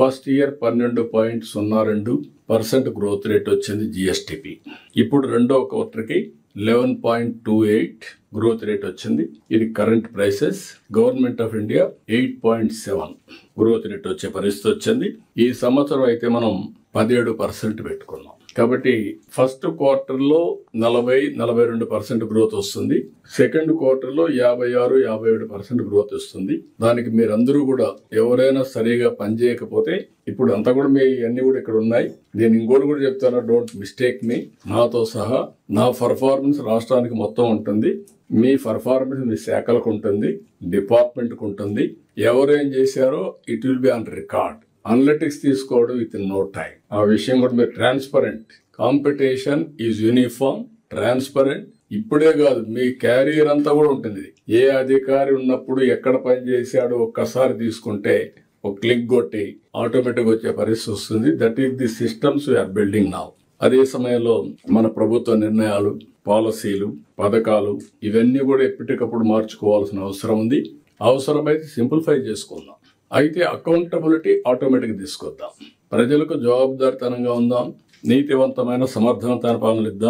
First year 12.02% growth rate వచ్చింది GSTP. ఇప్పుడు రెండవ క్వార్టర్కి 11.28 గ్రోత్ రేట్ వచ్చింది. ఇది current prices. Government of India 8.7 growth rate వచ్చే పరిస్థితి వచ్చింది. ఈ సంవత్సరం అయితే మనం 17% పెట్టుకున్నాం. కాబట్టి ఫస్ట్ క్వార్టర్లో 40-42% గ్రోత్ వస్తుంది. సెకండ్ క్వార్టర్లో 56-57% గ్రోత్ వస్తుంది. దానికి మీరందరూ కూడా ఎవరైనా సరిగా పనిచేయకపోతే, ఇప్పుడు అంతా కూడా మీ అన్ని కూడా ఇక్కడ ఉన్నాయి. నేను ఇంకోటి కూడా చెప్తాను, డోంట్ మిస్టేక్ మీ. నాతో సహా నా పర్ఫార్మెన్స్ రాష్ట్రానికి మొత్తం ఉంటుంది. మీ పర్ఫార్మెన్స్ మీ శాఖలకు ఉంటుంది, డిపార్ట్మెంట్కి ఉంటుంది. ఎవరేం చేశారో it will be on record. Analytics తీసుకోవడం విత్ నో టైం. ఆ విషయం కూడా మీరు transparent. Competition is uniform, transparent. ఇప్పుడే కాదు, మీ క్యారియర్ అంతా కూడా ఉంటుంది. ఏ అధికారి ఉన్నప్పుడు ఎక్కడ పని చేశాడో ఒక్కసారి తీసుకుంటే ఒక క్లిక్ కొట్టి ఆటోమేటిక్ వచ్చే పరిస్థితి వస్తుంది. That is the systems we're building now. అదే సమయంలో మన ప్రభుత్వ నిర్ణయాలు, పాలసీలు, పథకాలు ఇవన్నీ కూడా ఎప్పటికప్పుడు మార్చుకోవాల్సిన అవసరం ఉంది. అవసరమైతే సింప్లిఫై చేసుకుందాం. అయితే అకౌంటబిలిటీ ఆటోమేటిక్ తీసుకొద్దాం. ప్రజలకు జవాబుదారితనంగా ఉందాం. నీతివంతమైన సమర్థవంతమైన పాలనలు ఇద్దాం.